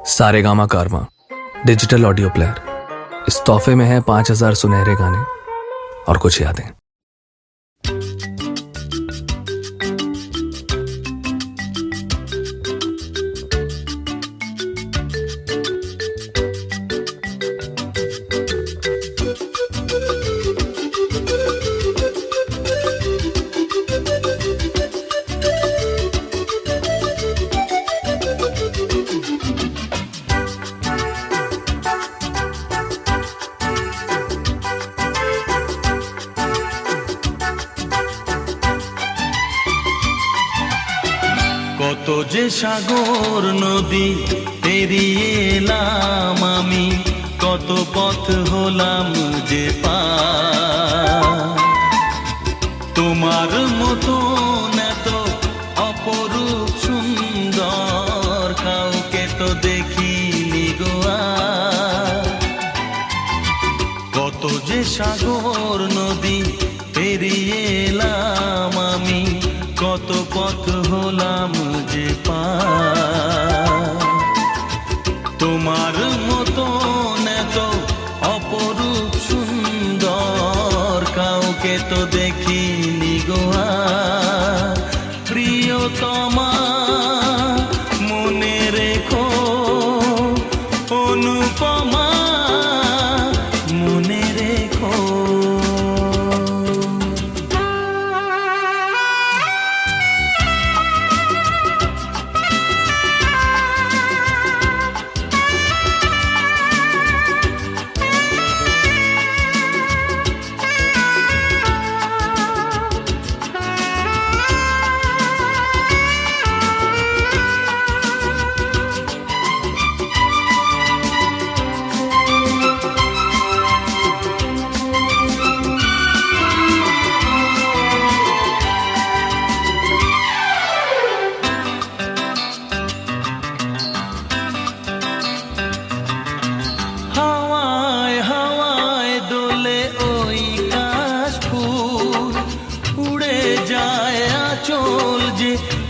सारेगामा कारवां digital audio player. इस तोहफे में है 5000 सुनहरे गाने और कुछ यादें। কত যে সাগর নদী পেরিয়ে এলাম আমি, কত পথ হলাম যে পার। তোমার মতো এত অপরূপ সুন্দর কাউকে তো দেখিনি গো আর। কত যে সাগর নদী পেরিয়ে এলাম আমি, কত পথ হলাম যে পার। তোমার মতো এত অপরূপ সুন্দর কাউকে তো দেখিনি গো আর। প্রিয়তমা মনে রেখো, অনুপমা মনে রেখো।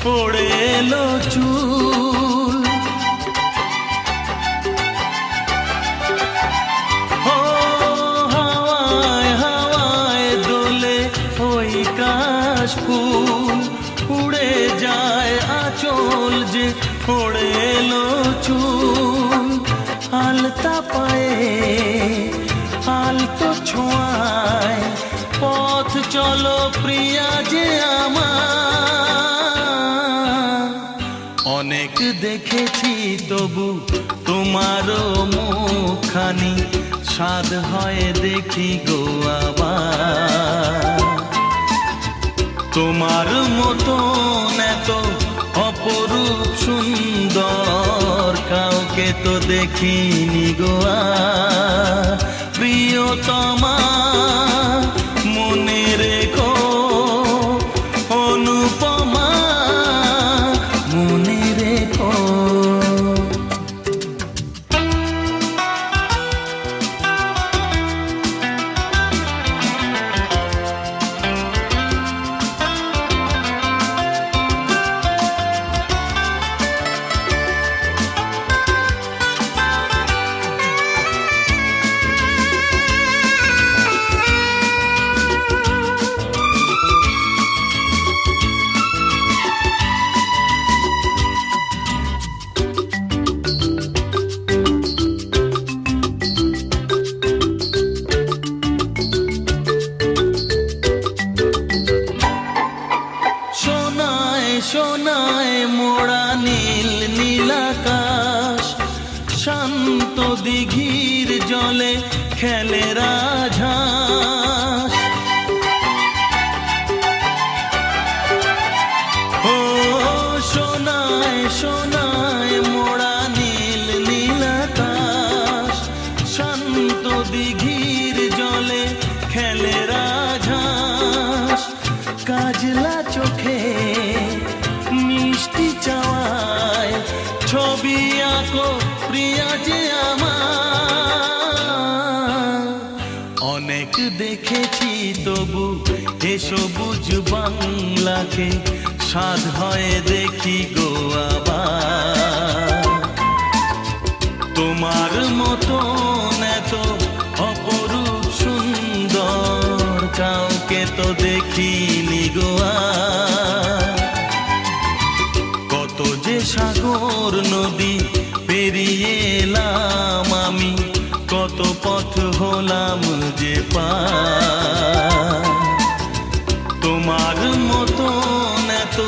পড়ে এলো চুল, ও হাওয়ায় হাওয়ায় দোলে ওই কাশফুল। উড়ে যায় আঁচল যে পড়ে এলো চুল। আলতা পায়ে আলতো ছোঁয়ায় পথ চলো প্রিয়া যে আমার। অনেক দেখেছি তবু তোমারও মুখখানি, স্বাদ হয় দেখি গো আবার। তোমার মতো এত অপরূপ সুন্দর কাউকে তো দেখিনি গো আর। প্রিয়তমা মনে রেখো, অনুপমা মনে রেখো। সোনায় মোড়া নীল নীলাকাশ, শান্ত দিঘির জলে খেলে রাজহাঁস। ও সোনায় সোনায় মোড়া নীল নীলাকাশ, শান্ত দিঘির জলে খেলে রাজহাঁস। কাজলা চোখে মিষ্টি চাওয়ায় ছবি আঁকো প্রিয়া যে আমার। অনেক দেখেছি তবু এ সবুজ বাংলাকে, স্বাদ হয় দেখি গো আবার। তোমার মতন এত অপরূপ সুন্দর কাউকে তো দেখিনি গো আর। কত যে সাগর নদী পেরিয়ে এলাম আমি, কত পথ হলাম যে পার। তোমার মতন এত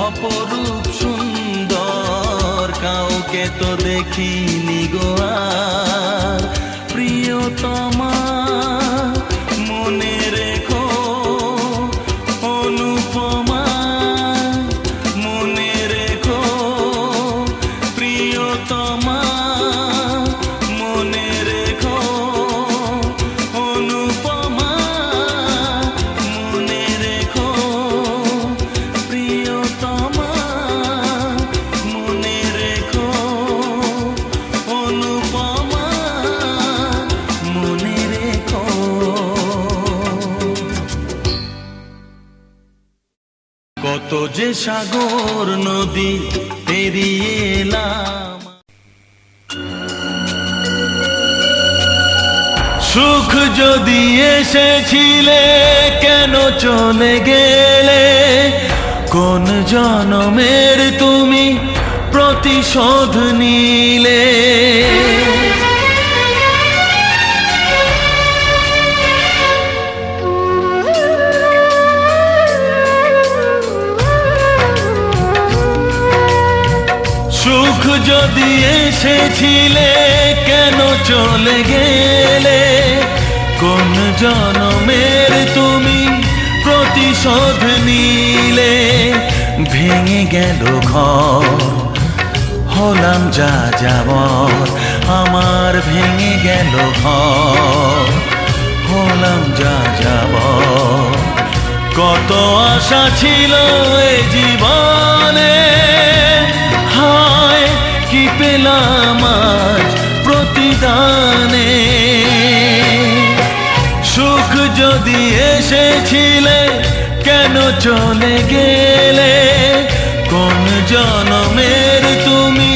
অপরূপ সুন্দর কাউকে তো দেখিনি গো আর। প্রিয়তমা মনে রেখো, অনুপমা মনে রেখো, প্রিয়তমা মনে রেখো, অনুপমা মনে রেখো, প্রিয়তমা মনে রেখো, অনুপমা মনে রেখো। কত যে সাগর নদী পেরিয়ে এলাম, সুখ যদি এসেছিলে কেন চলে গেলে, কোন জনমের তুমি প্রতিশোধ নিলে। সুখ যদি এসেছিলে কেন চলে গেলে, কোন জনমের তুমি প্রতিশোধ নিলে। ভেঙে গেল ঘর, হলাম যা যাবর, আমার ভেঙে গেল ঘর, হলাম যা যাবর। কত আশা ছিল এ জীবনে, হায় কি পেলাম আজ প্রতিদানে। সুখ যদি এসেছিলে কেন চলে গেলে, কোন জনমের তুমি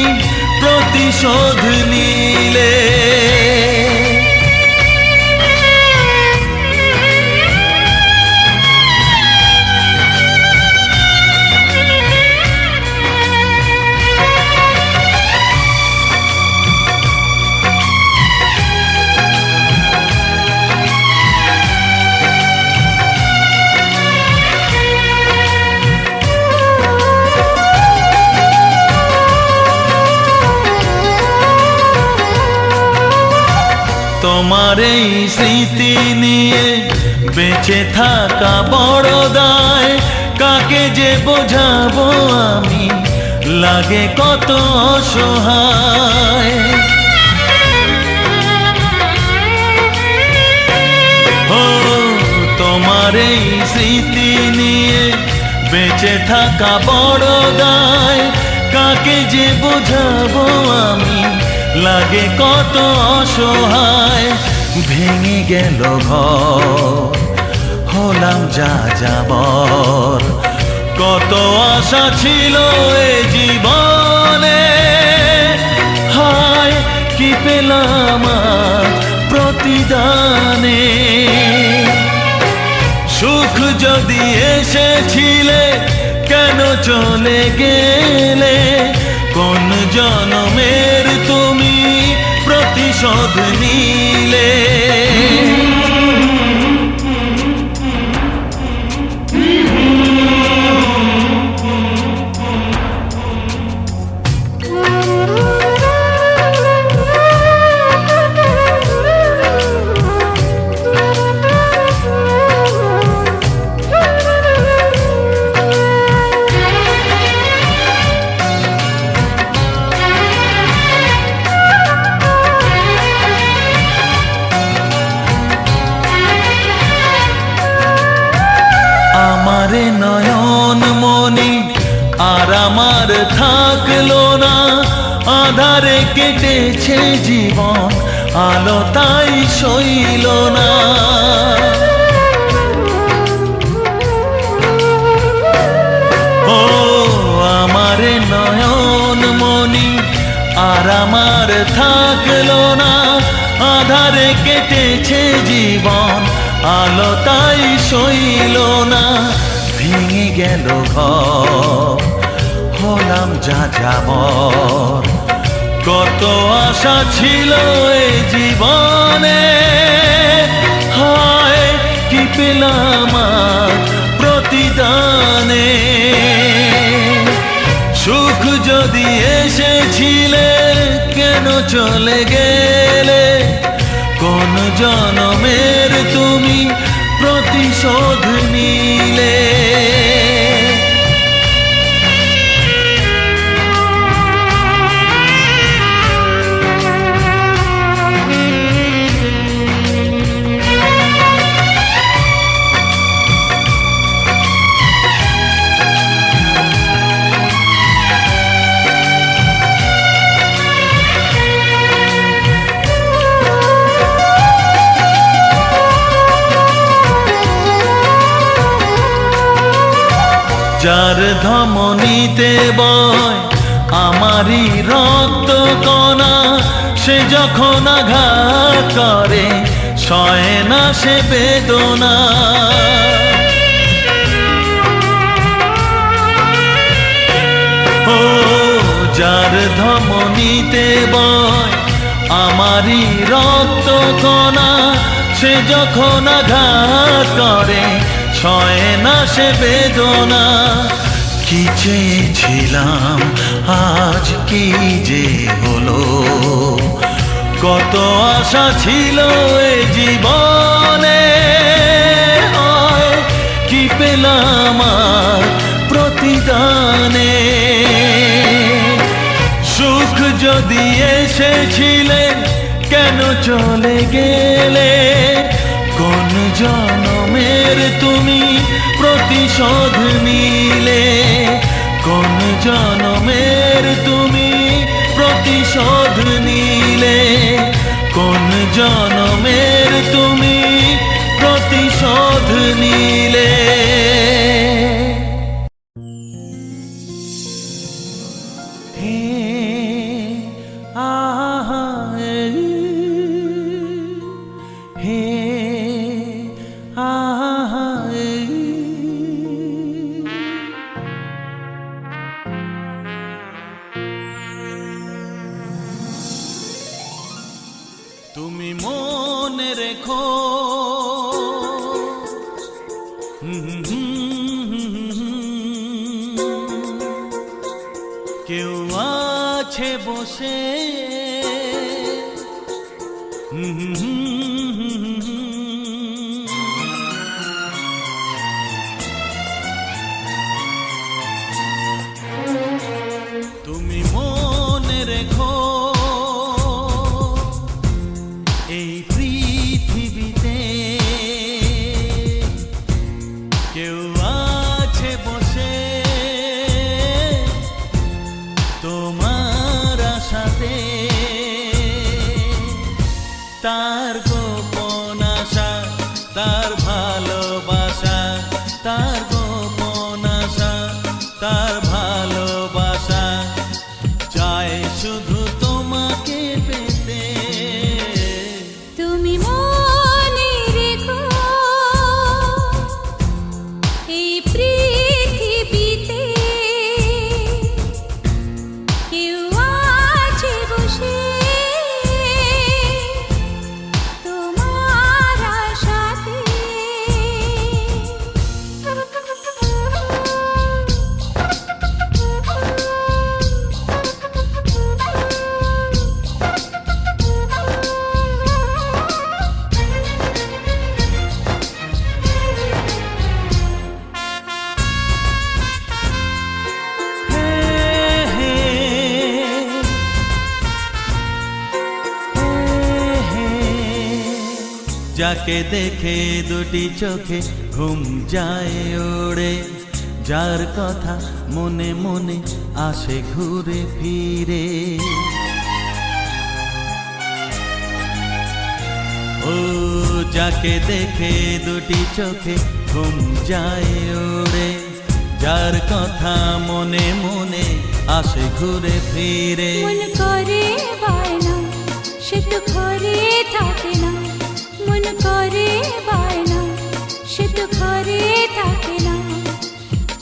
প্রতিশোধ নিলে। তোমার এই স্মৃতি নিয়ে বেঁচে থাকা বড় দায়, কাকে যে বোঝাবো আমি, লাগে কত অসহায়। ও তোমার এই স্মৃতি নিয়ে বেঁচে থাকা বড় দায়, কাকে যে বোঝাবো আমি, লাগে কত অসহায়। ভেঙে গেল ঘর, হলাম যা যাবর, কত আশা ছিল এ জীবনে, হায় কি পেলাম আজ প্রতিদানে। সুখ যদি এসেছিলে কেন চলে গেলে, কোন জনমের তুমি প্রতিশোধ নিলে। আমারে নয়ন মনি আর আমার থাকলো না, আধারে কেটেছে জীবন, আলো তাই সইল না। ও আমারে নয়ন মনি আর আমার থাকলো না, আধারে কেটেছে জীবন, আলো তাই সইল না, ভেঙে গেল ঘর, হলাম যা যাবর। কত আশা ছিল এই জীবনে, হায় কি পেলাম আর প্রতিদানে। সুখ যদি এসেছিলে কেন চলে গেলে, কোন জনমের তুমি প্রতিশোধ নিলে। যার ধমনীতে বয় আমারই রক্ত কণা, সে যখন আঘাত করে সয় না সে বেদনা। ও যার ধমনীতে বয় আমারই রক্ত কণা, সে যখন আঘাত করে সয় না সে বেদনা। কি চেয়েছিলাম আজ কি যে হলো, কত আশা ছিল এ জীবনে, হয় কি পেলাম আর প্রতিদানে। সুখ যদি এসেছিলে কেন চলে গেলে, কোন জনমের তুমি প্রতিশোধ নিলে, কোন জনমের তুমি প্রতিশোধ নিলে, কোন জনমের তুমি প্রতিশোধ নিলে। হে আহা হে আহা তুমি মনে রেখো কেউ আছে বসে তুমি মনে রেখো এই পৃথিবীতে কেউ আছে বসে তোমার আশাতে, তার গোপন আশা তার ভালোবাসা, তার গোপন আশা তার ভালোবাসা, চায় শুধু তোমাকে পেতে। তুমি মনে রেখো এই পৃথিবীতে কেউ আছে বসে তোমার আশাতে। যাকে দেখে দুটি চোখে ঘুম যায় ওড়ে, যার কথা মনে মনে আসে ঘুরে ফিরে। ও যাকে দেখে দুটি চোখে ঘুম যায় ওড়ে, যার কথা মনে মনে আসে ঘুরে ফিরে। মন করে বায়না সে তো ঘরে থাকে না, মন করে বায়না সে তো ঘরে থাকে না,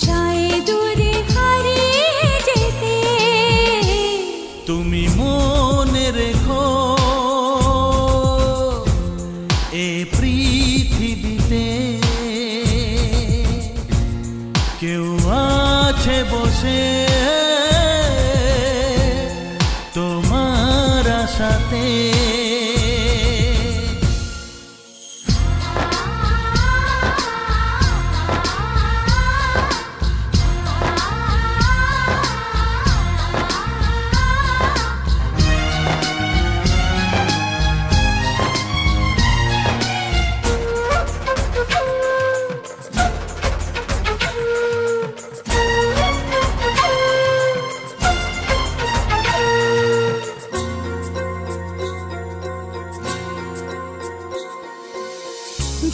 চায় দূরে হারিয়ে যেতে। তুমি মনে রেখো এ পৃথিবীতে কেউ আছে বসে তোমার আশাতে।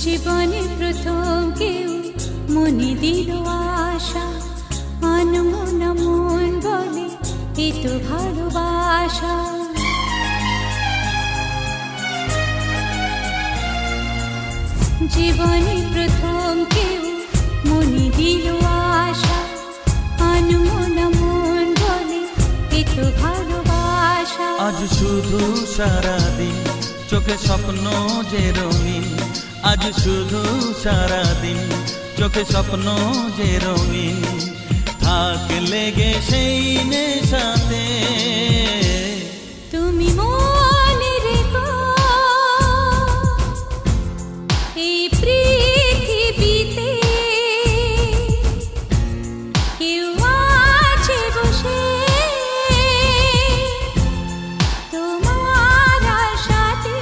জীবনে প্রথম কেউ মনে দিল আশা, আনমন মন বলে এ তো ভালোবাসা। জীবনে প্রথম কেউ মনে দিল আশা, আনমন মন বলে এ তো ভালোবাসা। আজ শুধু সারাদিন চোখে স্বপ্ন যে রঙিন, আজ শুধু সারাদিন চোখে স্বপ্ন যে রঙিন, থাক লেগে সেই নেশাতে। তুমি মনে রেখো এই পৃথিবীতে কেউ আছে বসে তোমার আশাতে।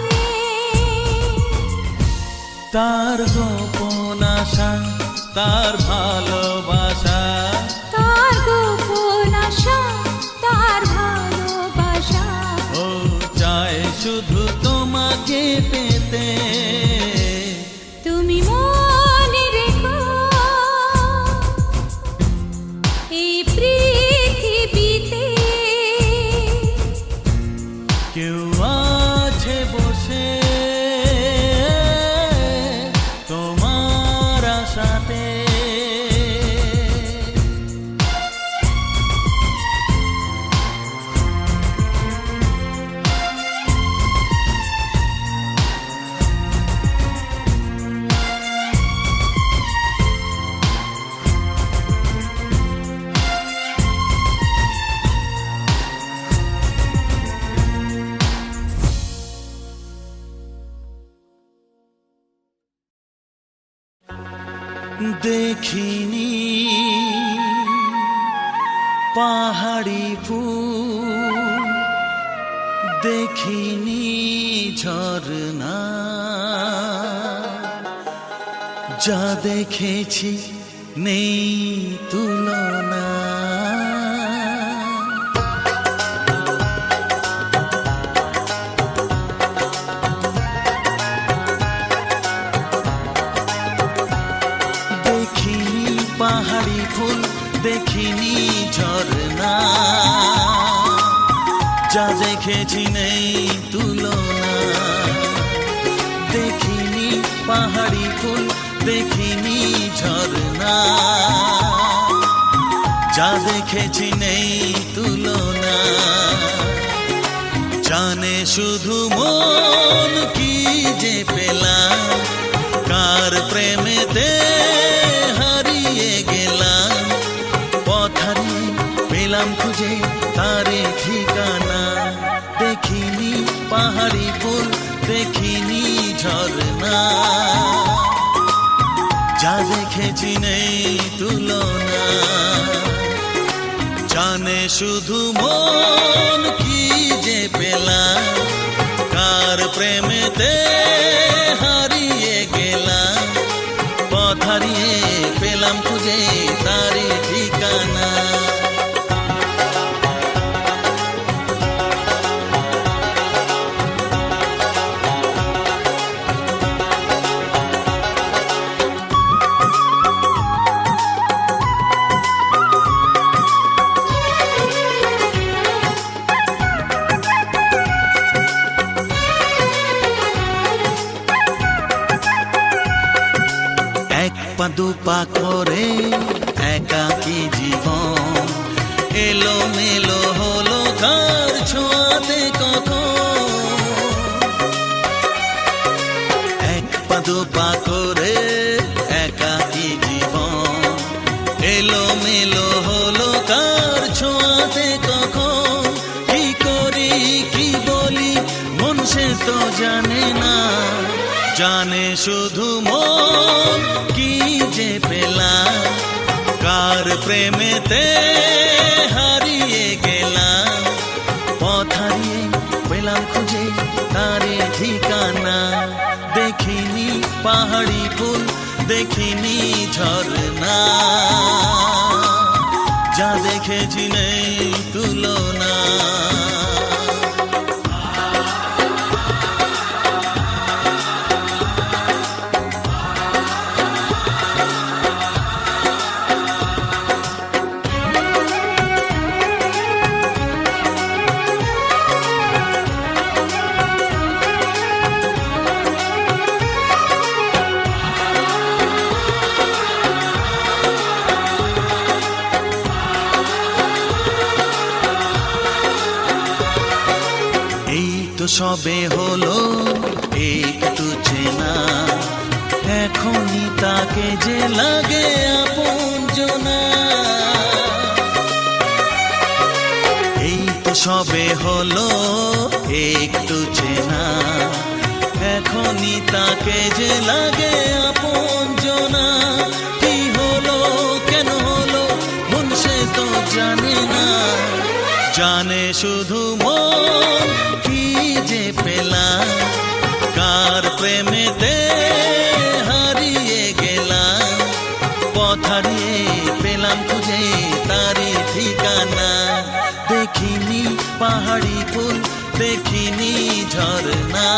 তার গোপন আশা তার ভালোবাসা, তার গোপন আশা তার ভালোবাসা। ও চায় শুধু তোমাকে পেতে। তুমি মনে রেখো এই পৃথিবীতে কেউ আছে বসে তোমার আশাতে। দেখিনি পাহাড়ি ফুল, দেখিনি ঝরনা, যা দেখেছি নেই তুলনা। পাহাড়ি ফুল দেখিনি ঝরনা, যা দেখেছি নেই তুলনা। দেখিনি পাহাড়ি ফুল দেখিনি ঝরনা, যা দেখেছি নেই তুলনা। জানে শুধু মন কি যে পেলাম, কার প্রেমেতে হারিয়ে গেলাম। পথারে পেলাম খুঁজে তারে ঠিকানা, দেখিনি পাহাড়ি ফুল দেখিনি ঝরনা, যা দেখেছি নেই তুলনা। জানে শুধু মন কি যে পেলাম, কার প্রেমেতে হারিয়ে গেলাম। পথ হারিয়ে পেলাম খুঁজে তারে ঠিকানা। দুপা করে একাকী জীবন, এলো মেলো হলো কার ছোঁয়াতে কখন, এক পা দুপা করে একাকী জীবন, এলো মেলো হলো কার ছোঁয়াতে কখন, কি করি কি বলি মন সে তো জানে না, জানে শুধু মন কি যে পেলাম, কার প্রেমেতে হারিয়ে গেলাম, পথ হারিয়ে পেলাম খুঁজে তারে ঠিকানা, দেখিনি পাহাড়ি ফুল দেখিনি ঝরনা, যা দেখেছি নেই তুলনা। সবে হলো একটু চেনা, এখনই তাকে যে লাগে আপনজনা, এই তো সবে হলো একটু চেনা, এখনই তাকে যে লাগে আপনজনা, কি হলো কেন হলো মন সে তো জানে না, জানে শুধু মন কি যে পেলাম, কার প্রেমেতে হারিয়ে গেলাম, পথ হারিয়ে পেলাম খুঁজে তারি ঠিকানা, দেখিনি পাহাড়ি ফুল দেখিনি ঝরনা,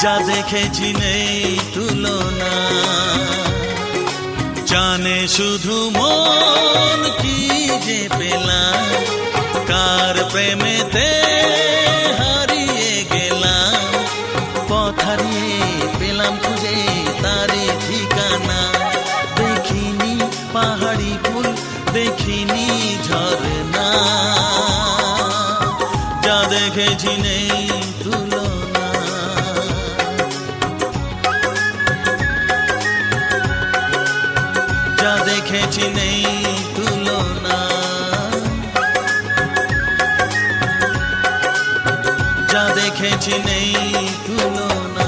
যা দেখেছি নেই তুলনা, জানে শুধু মন কি যে পেলাম, কার প্রেমেতে হারিয়ে গেলাম, পথ হারিয়ে পেলাম খুঁজে তারে ঠিকানা, দেখিনি পাহাড়ি ফুল দেখিনি ঝরনা, যা দেখেছি নেই তুলনা। যা দেখেছি নেই তুলনা, যা দেখেছি নেই তুলনা।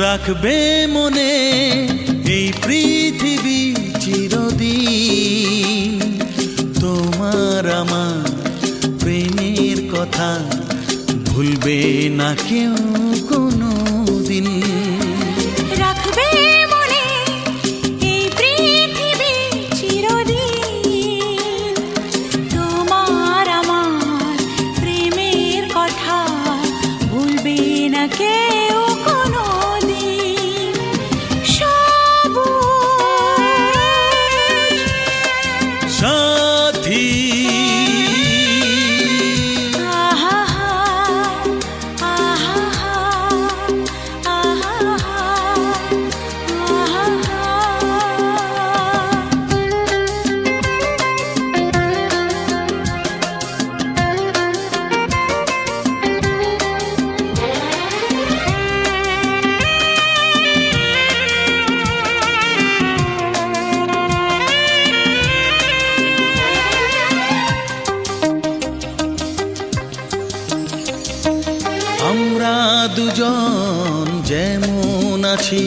রাখবে মনে এই পৃথিবী চিরদিন, তোমার আমার প্রেমের কথা ভুলবে না কেউ কোনো দিন। রাখবে মনে এই পৃথিবী চিরদিন, তোমার আমার প্রেমের কথা ভুলবে না কেউ কোনো দিন। সবুজ সাথী আহা আহা আহা দুজন যেমন আছি,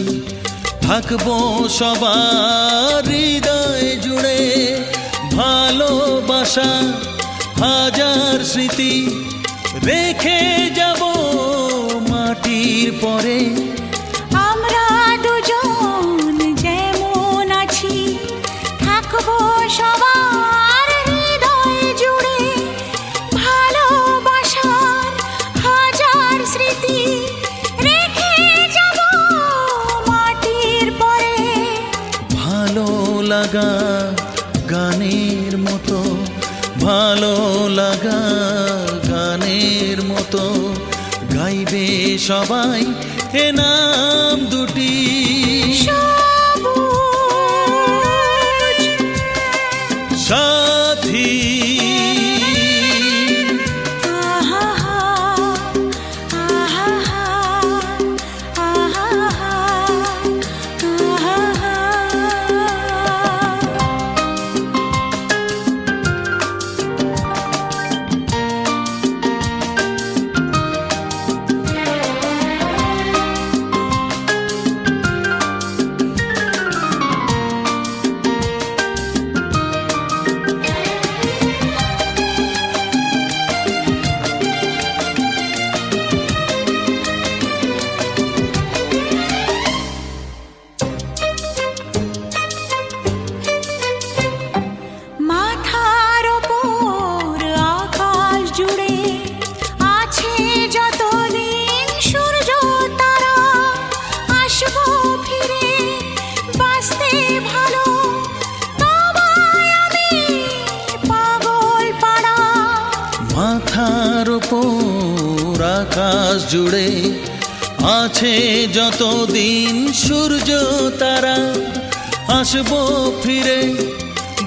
থাকবো সবার হৃদয় জুড়ে। ভালোবাসা হাজার স্মৃতি রেখে যাব মাটির পরে। আমরা দুজন যেমন আছি, থাকবো সবার হৃদয় জুড়ে। ভালোবাসার হাজার স্মৃতি রেখে যাব মাটির পরে। ভালো লাগা গানের মতো, ভালো লাগা গানের মতো গাইবে সবাই এ নাম দুটি। সবুজ সাথী আহা আহা আহা আহা। মাথার ওপর আকাশ জুড়ে আছে যতদিন সূর্য তারা। আসবো ফিরে বাঁচতে ভালো, তোমায় আমি পাগল পাড়া। মাথার ওপর আকাশ জুড়ে আছে যতদিন সূর্য তারা। আসবো ফিরে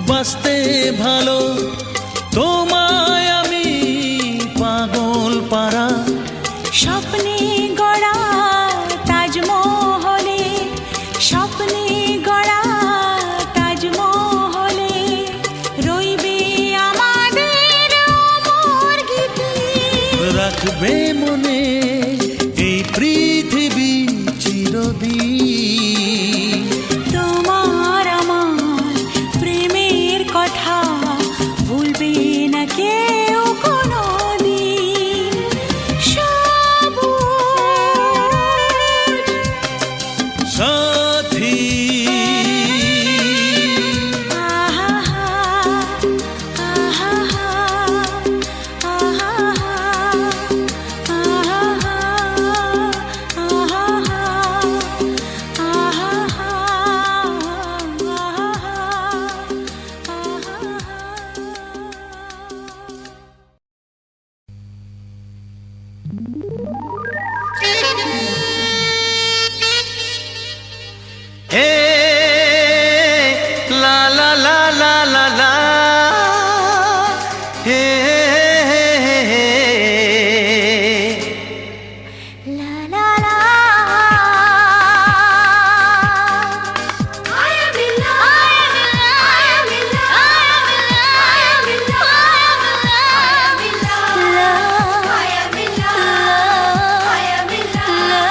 বাঁচতে ভালো, তোমায় আমি পাগল পাড়া। স্বপ্নে গড়া তাজমহলে, স্বপ্নে গড়া তাজমহলে রইবে আমাদের অমর গীতি। রাখবে মনে এই পৃথিবী চিরদিন। তোমার আমার প্রেমের কথা ভুলবে না কেউ কোনোদিন। সবুজ সাথী আহা আহা আহা হে লা লা লা লা লা লা হে La la la. I am in love. I am in love. I am in love. I am in love. I am in love. I am in love.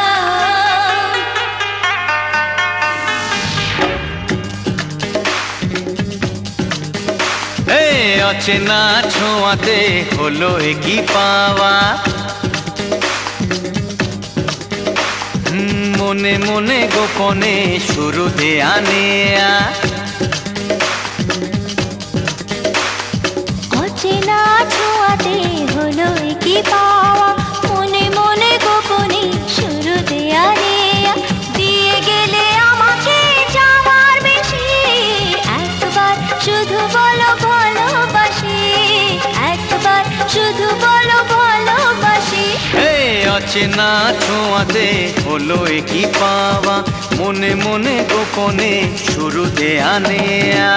হে অচেনা ছোঁয়াতে হলো কি পাওয়া। মনে মনে গোপনে শুরু দেয়া নেয়া। অচেনা ছোঁয়াতে হলো কি পাওয়া, মনে মনে গোপনে শুরু দেয়া নেয়া। দিয়ে গেলে আমাকে যাওয়ার বেশি, একবার শুধু বলো ভালোবাসি, একবার শুধু বলো ভালোবাসি। হে অচেনা ছোঁয়াতে হলো কি পাওয়া, মনে মনে গোপনে শুরু দেয়া নেয়া।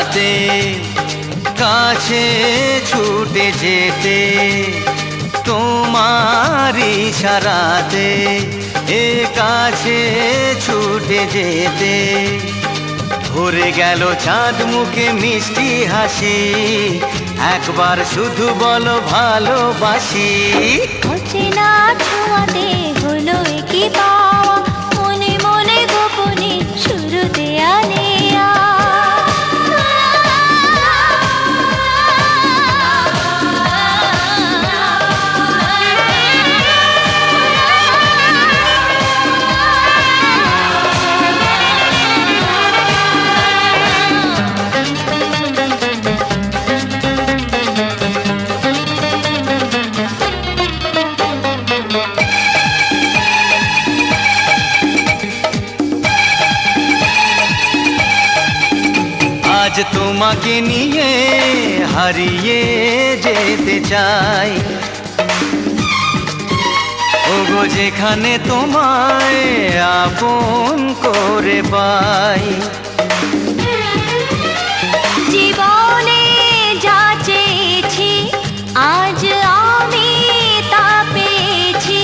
রাতে কাছে ছুটে যেতে তোমার ইশারাতে, এ কাছে ছুটে যেতে ভরে গেল চাঁদ মুখে মিষ্টি হাসি, একবার শুধু বলো ভালোবাসি। অচেনা ছোঁয়াতে হলো কি পাওয়া, মনে মনে গোপনে শুরুতে আনেয়া। আজ তোমাকে নিয়ে হারিয়ে যেতে চাই, ওগো যেখানে তোমায় আপন করে পাই। জীবনে যা চেয়েছি আজ আমি তা পেয়েছি,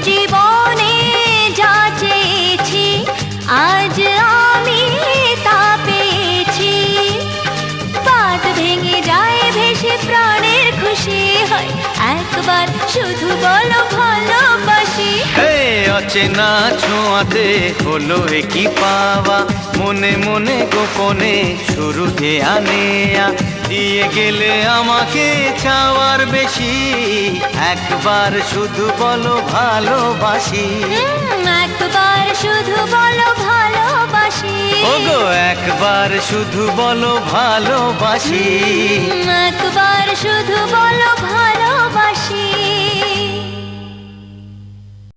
জীবনে যা চেয়েছি আজ আমি তা পেয়েছি। বাঁধ ভেঙে যায় ভেসে প্রাণের খুশি হয়, একবার শুধু বলো ভালোবাসি। হে অচেনা ছোঁয়াতে হলো কি পাওয়া, মনে মনে গোপনে শুরুতে আনেয়া। দিয়ে গেলে আমাকে চাওয়ার বেশি, একবার শুধু বলো ভালোবাসি। একবার শুধু বলো ভালোবাসি, ওগো একবার শুধু বলো ভালোবাসি। একবার শুধু বলো ভালোবাসি।